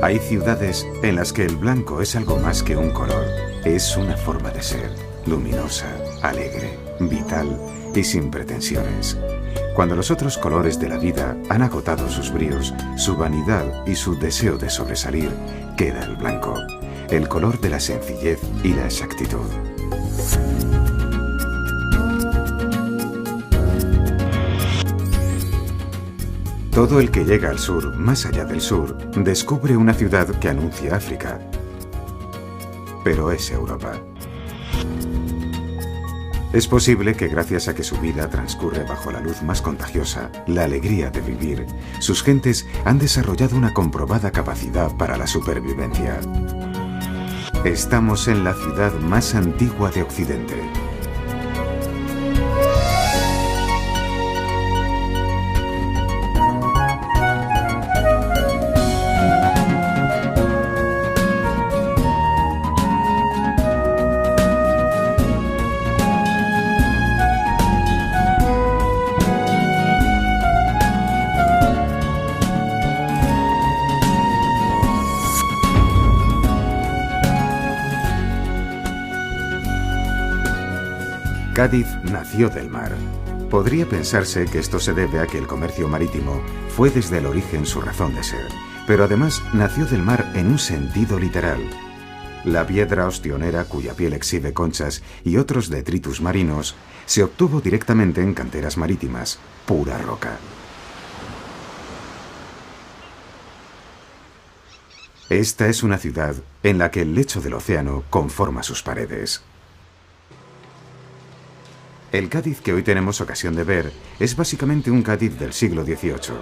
Hay ciudades en las que el blanco es algo más que un color. Es una forma de ser, luminosa, alegre, vital y sin pretensiones. Cuando los otros colores de la vida han agotado sus bríos, su vanidad y su deseo de sobresalir, queda el blanco, el color de la sencillez y la exactitud. Todo el que llega al sur, más allá del sur, descubre una ciudad que anuncia África. Pero es Europa. Es posible que gracias a que su vida transcurre bajo la luz más contagiosa, la alegría de vivir, sus gentes han desarrollado una comprobada capacidad para la supervivencia. Estamos en la ciudad más antigua de Occidente. Cádiz nació del mar. Podría pensarse que esto se debe a que el comercio marítimo fue desde el origen su razón de ser, pero además nació del mar en un sentido literal. La piedra ostionera, cuya piel exhibe conchas y otros detritus marinos, se obtuvo directamente en canteras marítimas, pura roca. Esta es una ciudad en la que el lecho del océano conforma sus paredes. El Cádiz que hoy tenemos ocasión de ver es básicamente un Cádiz del siglo XVIII.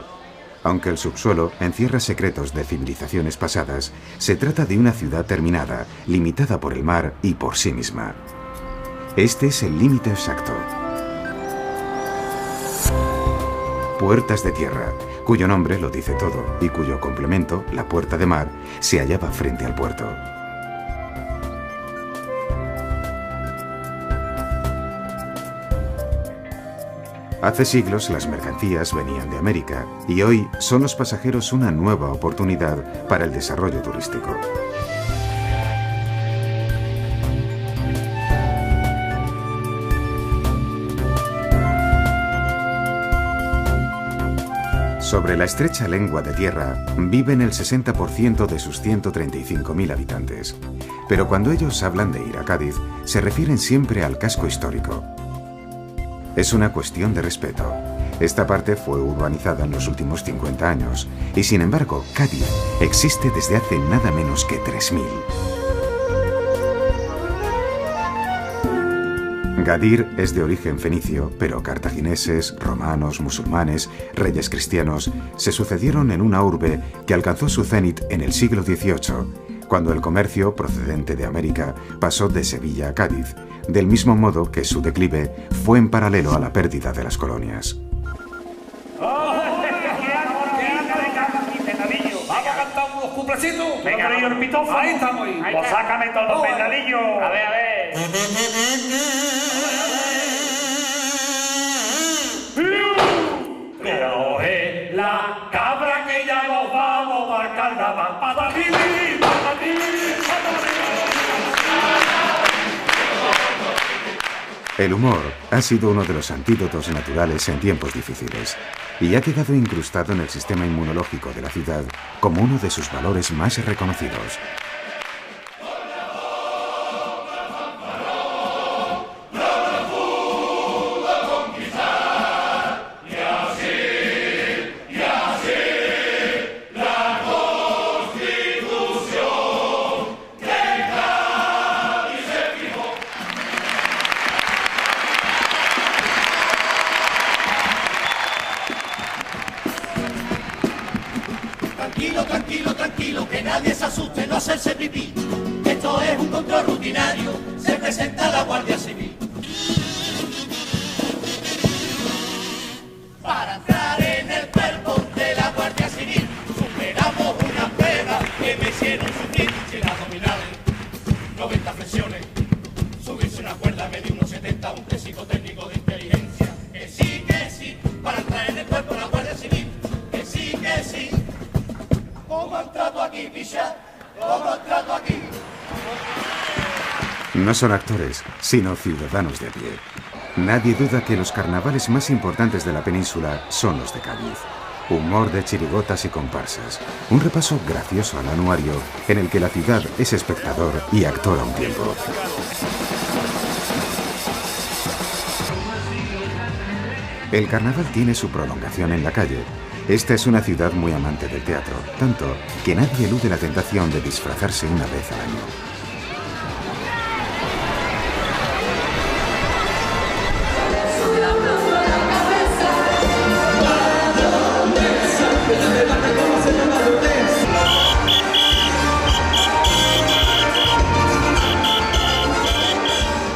Aunque el subsuelo encierra secretos de civilizaciones pasadas, se trata de una ciudad terminada, limitada por el mar y por sí misma. Este es el límite exacto. Puertas de tierra, cuyo nombre lo dice todo y cuyo complemento, la puerta de mar, se hallaba frente al puerto. Hace siglos las mercancías venían de América y hoy son los pasajeros una nueva oportunidad para el desarrollo turístico. Sobre la estrecha lengua de tierra viven el 60% de sus 135.000 habitantes. Pero cuando ellos hablan de ir a Cádiz, se refieren siempre al casco histórico. Es una cuestión de respeto. Esta parte fue urbanizada en los últimos 50 años y, sin embargo, Cádiz existe desde hace nada menos que 3000. Gadir es de origen fenicio, pero cartagineses, romanos, musulmanes, reyes cristianos se sucedieron en una urbe que alcanzó su cenit en el siglo XVIII, cuando el comercio procedente de América pasó de Sevilla a Cádiz, del mismo modo que su declive fue en paralelo a la pérdida de las colonias. ¡Vamos a cantar unos cuplecitos! Venga, pero el pitofo. Ahí estamos. Pues sácame todos los penalillos. A ver. Pero es la cabra que ya nos vamos para el carnaval. ¡Patatín! El humor ha sido uno de los antídotos naturales en tiempos difíciles y ha quedado incrustado en el sistema inmunológico de la ciudad como uno de sus valores más reconocidos. Tranquilo, que nadie se asuste, no hacerse pipí. Esto es un control rutinario, se presenta la Guardia Civil. Para entrar en el cuerpo de la Guardia Civil, superamos una prueba que me hicieron sufrir. Sin abdominales, 90 flexiones, subirse una cuerda me dio unos 70, un test psicotécnico de inteligencia. Que sí, para entrar en el cuerpo de la Guardia Civil, que sí. ¿Cómo han entrado aquí, picha? ¿Cómo han entrado aquí? No son actores, sino ciudadanos de a pie. Nadie duda que los carnavales más importantes de la península son los de Cádiz. Humor de chirigotas y comparsas. Un repaso gracioso al anuario en el que la ciudad es espectador y actor a un tiempo. El carnaval tiene su prolongación en la calle. Esta es una ciudad muy amante del teatro, tanto que nadie elude la tentación de disfrazarse una vez al año.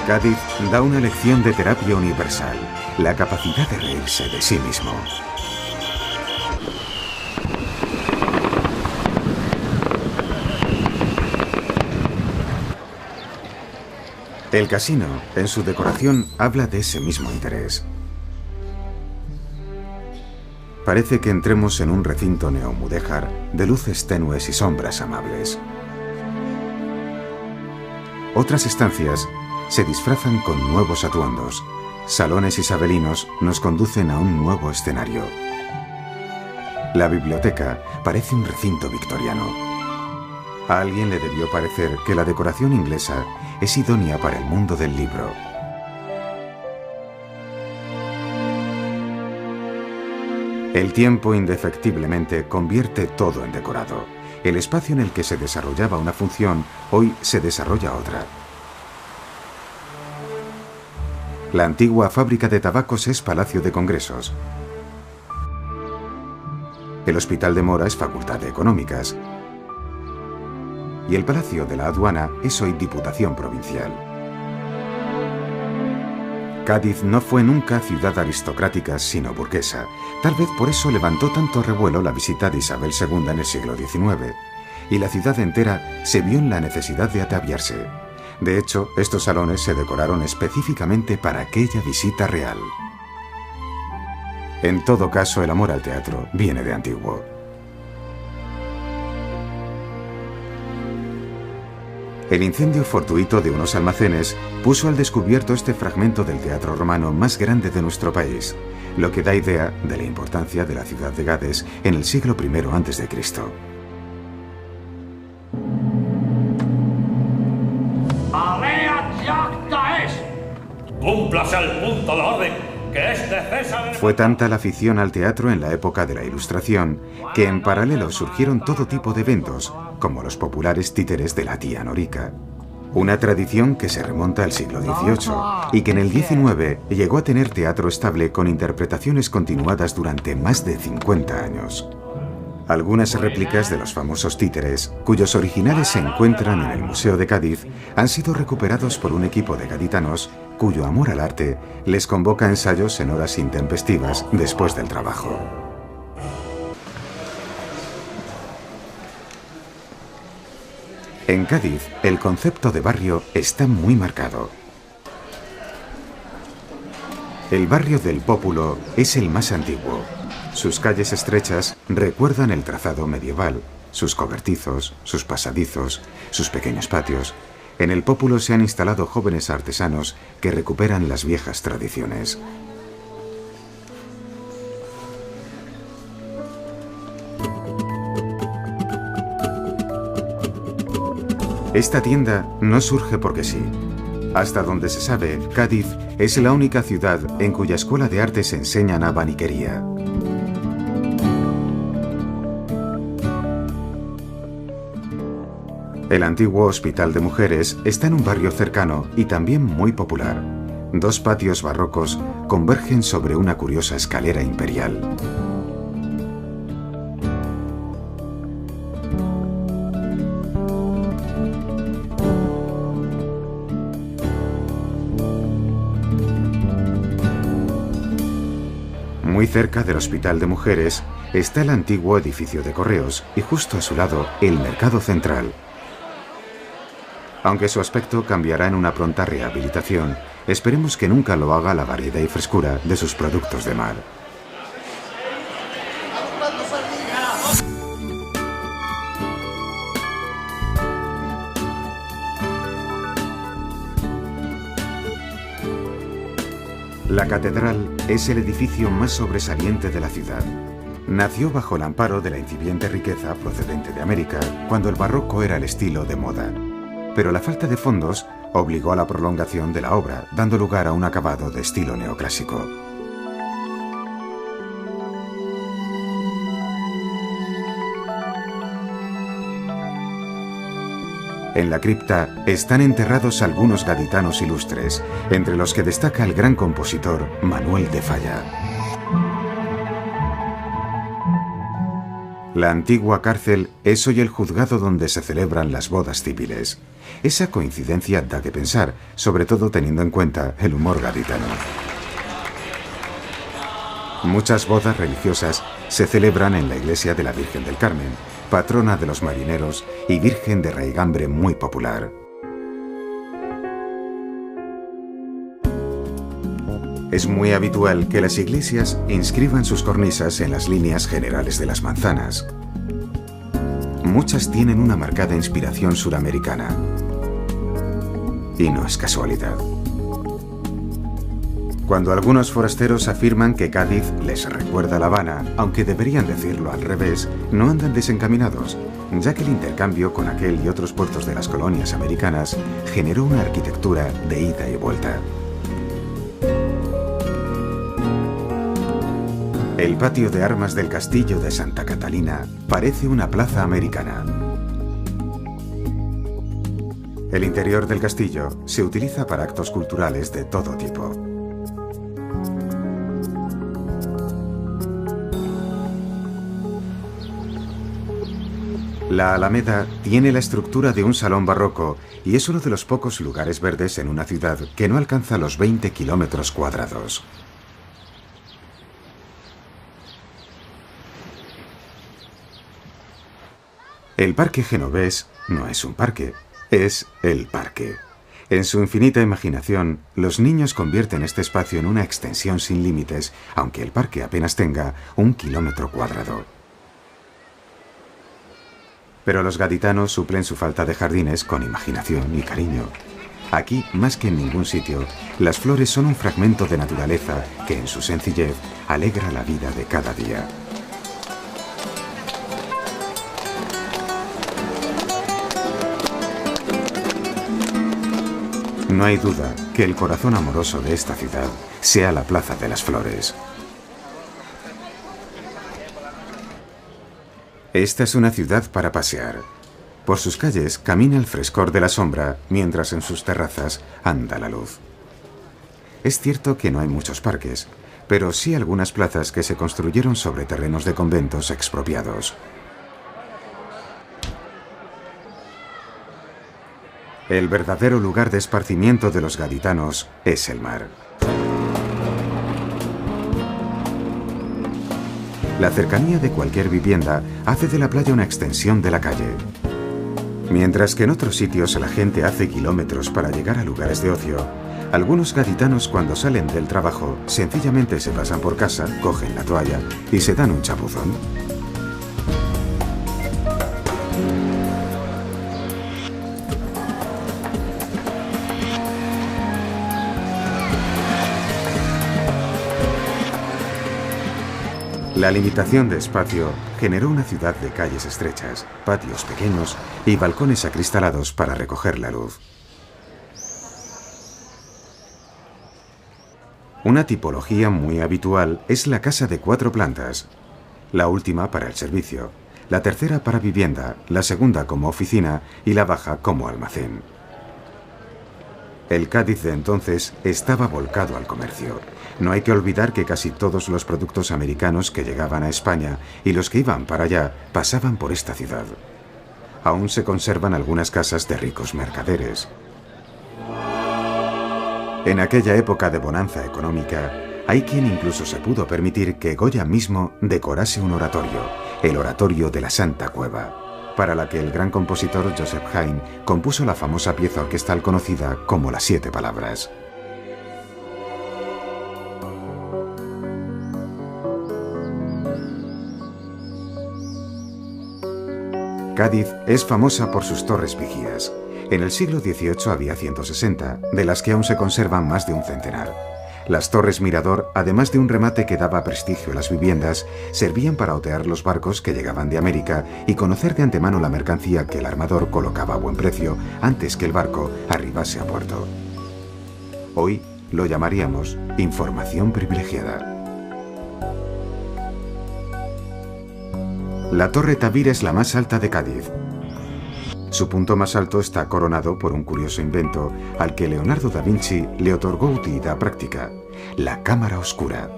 Cádiz da una lección de terapia universal, la capacidad de reírse de sí mismo. El casino, en su decoración, habla de ese mismo interés. Parece que entremos en un recinto neomudéjar de luces tenues y sombras amables. Otras estancias se disfrazan con nuevos atuendos. Salones isabelinos nos conducen a un nuevo escenario. La biblioteca parece un recinto victoriano. A alguien le debió parecer que la decoración inglesa es idónea para el mundo del libro. El tiempo indefectiblemente convierte todo en decorado. El espacio en el que se desarrollaba una función, hoy se desarrolla otra. La antigua fábrica de tabacos es Palacio de Congresos. El Hospital de Mora es Facultad de Económicas. Y el Palacio de la Aduana es hoy Diputación Provincial. Cádiz no fue nunca ciudad aristocrática, sino burguesa. Tal vez por eso levantó tanto revuelo la visita de Isabel II en el siglo XIX. Y la ciudad entera se vio en la necesidad de ataviarse. De hecho, estos salones se decoraron específicamente para aquella visita real. En todo caso, el amor al teatro viene de antiguo. El incendio fortuito de unos almacenes puso al descubierto este fragmento del teatro romano más grande de nuestro país, lo que da idea de la importancia de la ciudad de Gades en el siglo I a.C. ¡Alea jacta es! ¡Cúmplase al punto de orden, que es de César! Fue tanta la afición al teatro en la época de la Ilustración que en paralelo surgieron todo tipo de eventos, como los populares títeres de la tía Norica. Una tradición que se remonta al siglo XVIII y que en el XIX llegó a tener teatro estable con interpretaciones continuadas durante más de 50 años. Algunas réplicas de los famosos títeres, cuyos originales se encuentran en el Museo de Cádiz, han sido recuperados por un equipo de gaditanos cuyo amor al arte les convoca a ensayos en horas intempestivas después del trabajo. En Cádiz, el concepto de barrio está muy marcado. El barrio del Pópulo es el más antiguo. Sus calles estrechas recuerdan el trazado medieval, sus cobertizos, sus pasadizos, sus pequeños patios. En el Pópulo se han instalado jóvenes artesanos que recuperan las viejas tradiciones. Esta tienda no surge porque sí. Hasta donde se sabe, Cádiz es la única ciudad en cuya escuela de artes enseñan abaniquería. El antiguo Hospital de Mujeres está en un barrio cercano y también muy popular. Dos patios barrocos convergen sobre una curiosa escalera imperial. Muy cerca del Hospital de Mujeres está el antiguo edificio de correos y justo a su lado el Mercado Central. Aunque su aspecto cambiará en una pronta rehabilitación, esperemos que nunca lo haga la variedad y frescura de sus productos de mar. La catedral es el edificio más sobresaliente de la ciudad. Nació bajo el amparo de la incipiente riqueza procedente de América, cuando el barroco era el estilo de moda. Pero la falta de fondos obligó a la prolongación de la obra, dando lugar a un acabado de estilo neoclásico. En la cripta están enterrados algunos gaditanos ilustres, entre los que destaca el gran compositor Manuel de Falla. La antigua cárcel es hoy el juzgado donde se celebran las bodas civiles. Esa coincidencia da que pensar, sobre todo teniendo en cuenta el humor gaditano. Muchas bodas religiosas se celebran en la iglesia de la Virgen del Carmen, patrona de los marineros y virgen de raigambre muy popular. Es muy habitual que las iglesias inscriban sus cornisas en las líneas generales de las manzanas. Muchas tienen una marcada inspiración suramericana. Y no es casualidad. Cuando algunos forasteros afirman que Cádiz les recuerda a La Habana, aunque deberían decirlo al revés, no andan desencaminados, ya que el intercambio con aquel y otros puertos de las colonias americanas generó una arquitectura de ida y vuelta. El patio de armas del castillo de Santa Catalina parece una plaza americana. El interior del castillo se utiliza para actos culturales de todo tipo. La Alameda tiene la estructura de un salón barroco y es uno de los pocos lugares verdes en una ciudad que no alcanza los 20 kilómetros cuadrados. El Parque Genovés no es un parque, es el parque. En su infinita imaginación, los niños convierten este espacio en una extensión sin límites, aunque el parque apenas tenga 1 kilómetro cuadrado. Pero los gaditanos suplen su falta de jardines con imaginación y cariño. Aquí, más que en ningún sitio, las flores son un fragmento de naturaleza que en su sencillez alegra la vida de cada día. No hay duda que el corazón amoroso de esta ciudad sea la Plaza de las Flores. Esta es una ciudad para pasear. Por sus calles camina el frescor de la sombra, mientras en sus terrazas anda la luz. Es cierto que no hay muchos parques, pero sí algunas plazas que se construyeron sobre terrenos de conventos expropiados. El verdadero lugar de esparcimiento de los gaditanos es el mar. La cercanía de cualquier vivienda hace de la playa una extensión de la calle. Mientras que en otros sitios la gente hace kilómetros para llegar a lugares de ocio, algunos gaditanos cuando salen del trabajo sencillamente se pasan por casa, cogen la toalla y se dan un chapuzón. La limitación de espacio generó una ciudad de calles estrechas, patios pequeños y balcones acristalados para recoger la luz. Una tipología muy habitual es la casa de 4 plantas, la última para el servicio, la tercera para vivienda, la segunda como oficina y la baja como almacén. El Cádiz de entonces estaba volcado al comercio. No hay que olvidar que casi todos los productos americanos que llegaban a España y los que iban para allá pasaban por esta ciudad. Aún se conservan algunas casas de ricos mercaderes. En aquella época de bonanza económica, hay quien incluso se pudo permitir que Goya mismo decorase un oratorio, el Oratorio de la Santa Cueva, para la que el gran compositor Joseph Haydn compuso la famosa pieza orquestal conocida como Las 7 Palabras. Cádiz es famosa por sus torres vigías. En el siglo XVIII había 160, de las que aún se conservan más de un centenar. Las torres mirador, además de un remate que daba prestigio a las viviendas, servían para otear los barcos que llegaban de América y conocer de antemano la mercancía que el armador colocaba a buen precio antes que el barco arribase a puerto. Hoy lo llamaríamos información privilegiada. La Torre Tavira es la más alta de Cádiz. Su punto más alto está coronado por un curioso invento al que Leonardo da Vinci le otorgó utilidad práctica: la cámara oscura.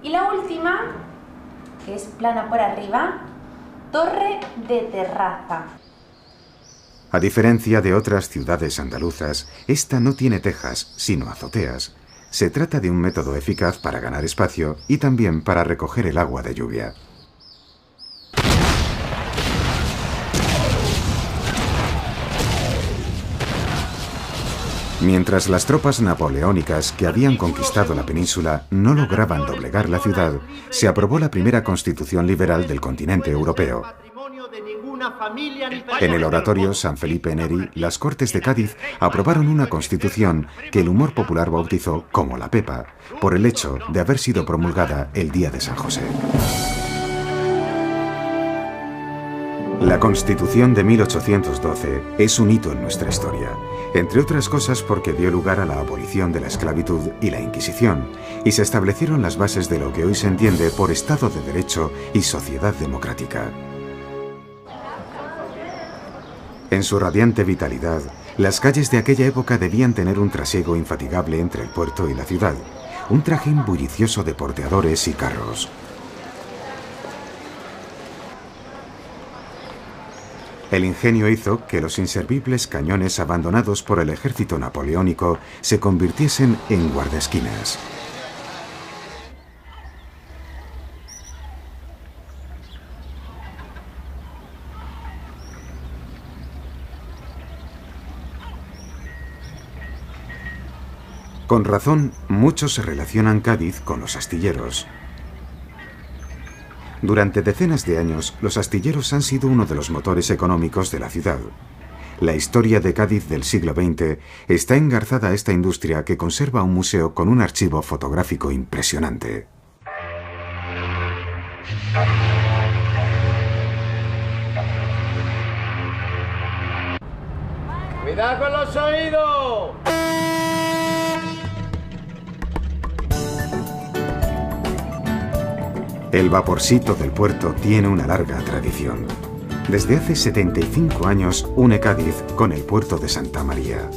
Y la última, que es plana por arriba, torre de terraza. A diferencia de otras ciudades andaluzas, esta no tiene tejas, sino azoteas. Se trata de un método eficaz para ganar espacio y también para recoger el agua de lluvia. Mientras las tropas napoleónicas que habían conquistado la península no lograban doblegar la ciudad, se aprobó la primera constitución liberal del continente europeo. En el oratorio San Felipe Neri, las Cortes de Cádiz aprobaron una constitución que el humor popular bautizó como la Pepa, por el hecho de haber sido promulgada el día de San José. La Constitución de 1812 es un hito en nuestra historia, entre otras cosas porque dio lugar a la abolición de la esclavitud y la Inquisición, y se establecieron las bases de lo que hoy se entiende por Estado de Derecho y sociedad democrática. En su radiante vitalidad, las calles de aquella época debían tener un trasiego infatigable entre el puerto y la ciudad, un trajín bullicioso de porteadores y carros. El ingenio hizo que los inservibles cañones abandonados por el ejército napoleónico se convirtiesen en guardaesquinas. Con razón, muchos se relacionan Cádiz con los astilleros. Durante decenas de años, los astilleros han sido uno de los motores económicos de la ciudad. La historia de Cádiz del siglo XX está engarzada a esta industria que conserva un museo con un archivo fotográfico impresionante. ¡Cuidado con los oídos! El vaporcito del puerto tiene una larga tradición. Desde hace 75 años une Cádiz con el puerto de Santa María.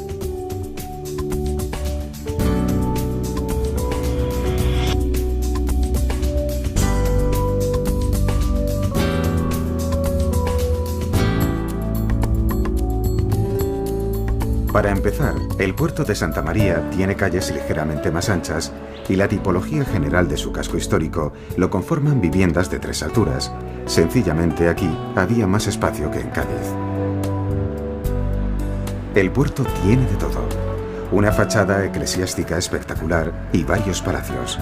Para empezar, el puerto de Santa María tiene calles ligeramente más anchas y la tipología general de su casco histórico lo conforman viviendas de 3 alturas. Sencillamente aquí había más espacio que en Cádiz. El puerto tiene de todo: una fachada eclesiástica espectacular y varios palacios.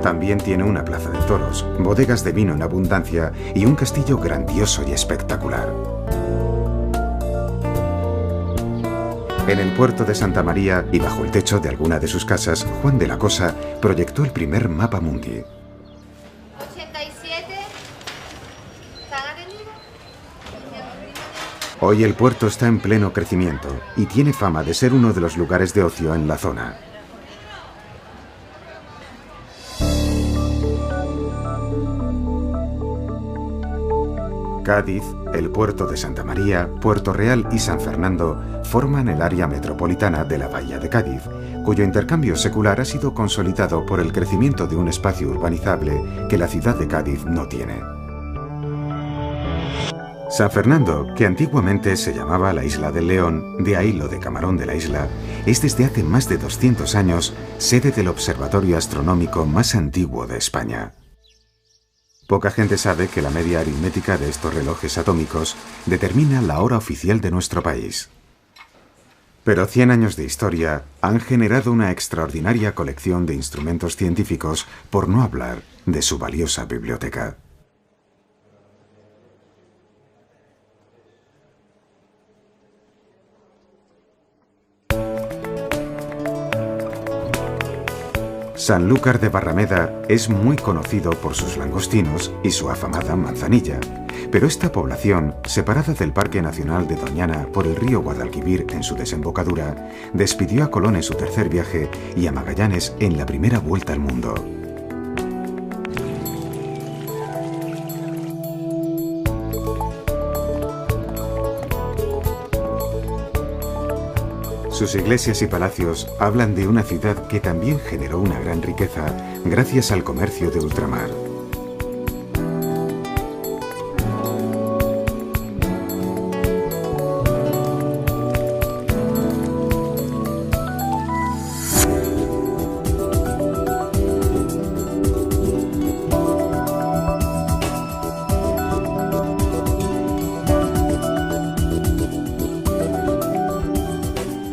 También tiene una plaza de toros, bodegas de vino en abundancia y un castillo grandioso y espectacular. En el puerto de Santa María y bajo el techo de alguna de sus casas, Juan de la Cosa proyectó el primer mapa mundi. 87. ¿Están atendidos? Hoy el puerto está en pleno crecimiento y tiene fama de ser uno de los lugares de ocio en la zona. Cádiz, el puerto de Santa María, Puerto Real y San Fernando forman el área metropolitana de la Bahía de Cádiz, cuyo intercambio secular ha sido consolidado por el crecimiento de un espacio urbanizable que la ciudad de Cádiz no tiene. San Fernando, que antiguamente se llamaba la Isla del León, de ahí lo de camarón de la isla, es desde hace más de 200 años sede del observatorio astronómico más antiguo de España. Poca gente sabe que la media aritmética de estos relojes atómicos determina la hora oficial de nuestro país. Pero 100 años de historia han generado una extraordinaria colección de instrumentos científicos, por no hablar de su valiosa biblioteca. Sanlúcar de Barrameda es muy conocido por sus langostinos y su afamada manzanilla, pero esta población, separada del Parque Nacional de Doñana por el río Guadalquivir en su desembocadura, despidió a Colón en su tercer viaje y a Magallanes en la primera vuelta al mundo. Sus iglesias y palacios hablan de una ciudad que también generó una gran riqueza gracias al comercio de ultramar.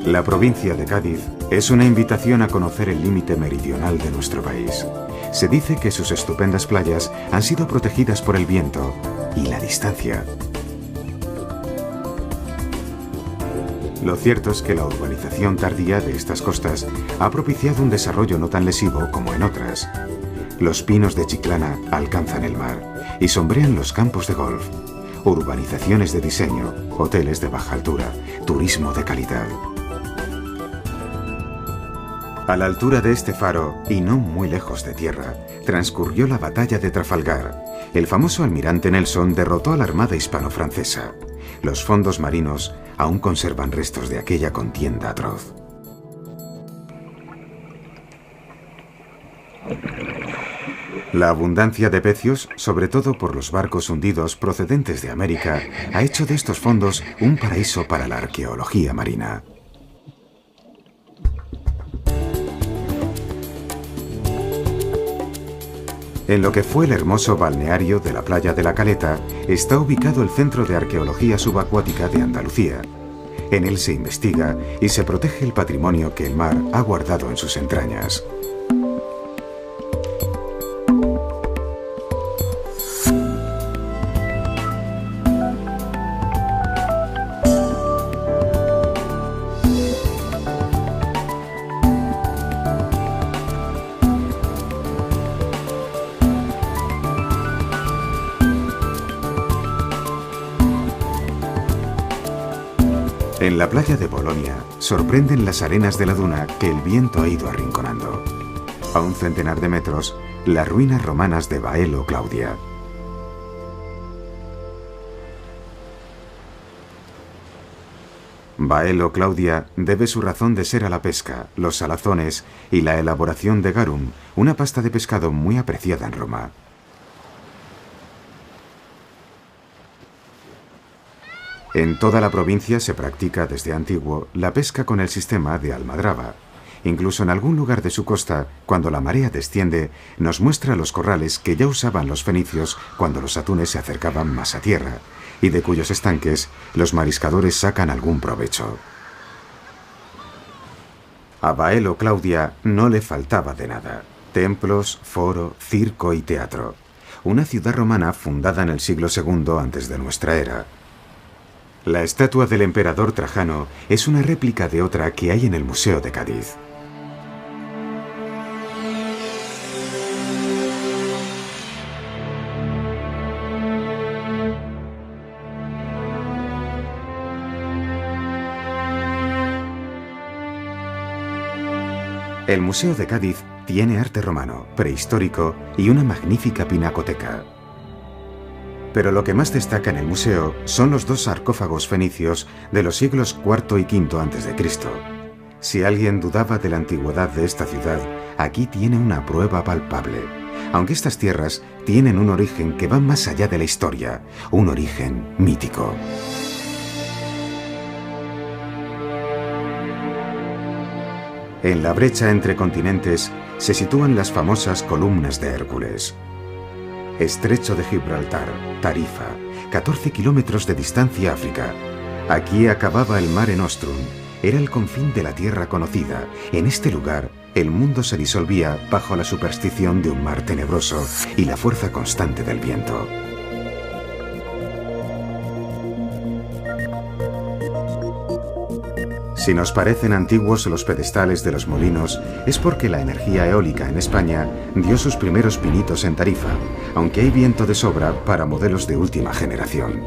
La provincia de Cádiz es una invitación a conocer el límite meridional de nuestro país. Se dice que sus estupendas playas han sido protegidas por el viento y la distancia. Lo cierto es que la urbanización tardía de estas costas ha propiciado un desarrollo no tan lesivo como en otras. Los pinos de Chiclana alcanzan el mar y sombrean los campos de golf. Urbanizaciones de diseño, hoteles de baja altura, turismo de calidad. A la altura de este faro, y no muy lejos de tierra, transcurrió la batalla de Trafalgar. El famoso almirante Nelson derrotó a la armada hispano-francesa. Los fondos marinos aún conservan restos de aquella contienda atroz. La abundancia de pecios, sobre todo por los barcos hundidos procedentes de América, ha hecho de estos fondos un paraíso para la arqueología marina. En lo que fue el hermoso balneario de la playa de la Caleta está ubicado el Centro de Arqueología Subacuática de Andalucía. En él se investiga y se protege el patrimonio que el mar ha guardado en sus entrañas. En la playa de Bolonia sorprenden las arenas de la duna que el viento ha ido arrinconando. A un centenar de metros, las ruinas romanas de Baelo Claudia. Baelo Claudia debe su razón de ser a la pesca, los salazones y la elaboración de garum, una pasta de pescado muy apreciada en Roma. En toda la provincia se practica desde antiguo la pesca con el sistema de almadraba. Incluso en algún lugar de su costa, cuando la marea desciende, nos muestra los corrales que ya usaban los fenicios cuando los atunes se acercaban más a tierra, y de cuyos estanques los mariscadores sacan algún provecho. A Baelo Claudia no le faltaba de nada: templos, foro, circo y teatro. Una ciudad romana fundada en el siglo II antes de nuestra era. La estatua del emperador Trajano es una réplica de otra que hay en el Museo de Cádiz. El Museo de Cádiz tiene arte romano, prehistórico y una magnífica pinacoteca. Pero lo que más destaca en el museo son los dos sarcófagos fenicios de los siglos IV y V a.C. Si alguien dudaba de la antigüedad de esta ciudad, aquí tiene una prueba palpable. Aunque estas tierras tienen un origen que va más allá de la historia, un origen mítico. En la brecha entre continentes se sitúan las famosas columnas de Hércules. Estrecho de Gibraltar, Tarifa, 14 kilómetros de distancia a África. Aquí acababa el Mare Nostrum, era el confín de la tierra conocida. En este lugar, el mundo se disolvía bajo la superstición de un mar tenebroso y la fuerza constante del viento. Si nos parecen antiguos los pedestales de los molinos, es porque la energía eólica en España dio sus primeros pinitos en Tarifa, aunque hay viento de sobra para modelos de última generación.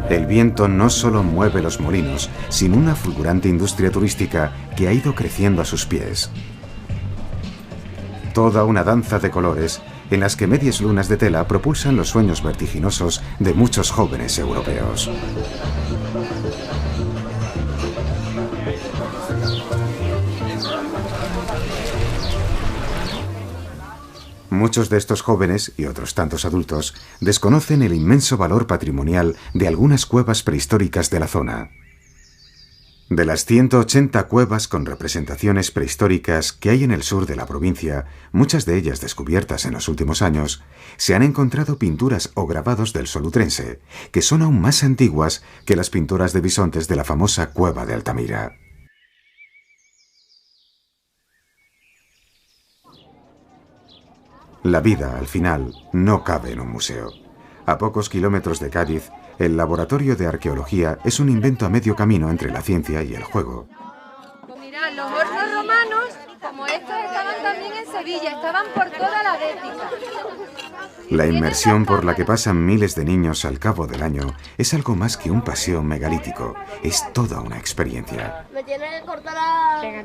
El viento no solo mueve los molinos, sino una fulgurante industria turística que ha ido creciendo a sus pies. Toda una danza de colores en las que medias lunas de tela propulsan los sueños vertiginosos de muchos jóvenes europeos. Muchos de estos jóvenes, y otros tantos adultos, desconocen el inmenso valor patrimonial de algunas cuevas prehistóricas de la zona. De las 180 cuevas con representaciones prehistóricas que hay en el sur de la provincia, muchas de ellas descubiertas en los últimos años, se han encontrado pinturas o grabados del Solutrense, que son aún más antiguas que las pinturas de bisontes de la famosa cueva de Altamira. La vida, al final, no cabe en un museo. A pocos kilómetros de Cádiz, el laboratorio de arqueología es un invento a medio camino entre la ciencia y el juego. Mirad, los hornos romanos, como estos, estaban también en Sevilla, estaban por toda la Bética. La inmersión por la que pasan miles de niños al cabo del año es algo más que un paseo megalítico, es toda una experiencia. Me tiene que cortar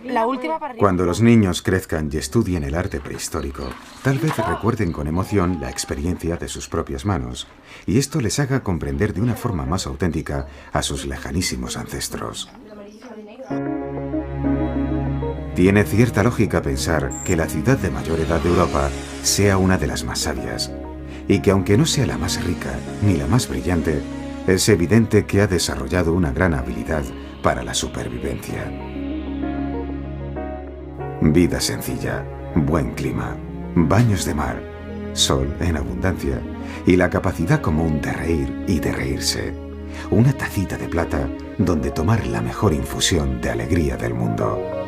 La última para arriba. Cuando los niños crezcan y estudien el arte prehistórico, tal vez recuerden con emoción la experiencia de sus propias manos, y esto les haga comprender de una forma más auténtica a sus lejanísimos ancestros. Tiene cierta lógica pensar que la ciudad de mayor edad de Europa sea una de las más sabias, y que aunque no sea la más rica ni la más brillante, es evidente que ha desarrollado una gran habilidad para la supervivencia. Vida sencilla, buen clima, baños de mar, sol en abundancia y la capacidad común de reír y de reírse. Una tacita de plata donde tomar la mejor infusión de alegría del mundo.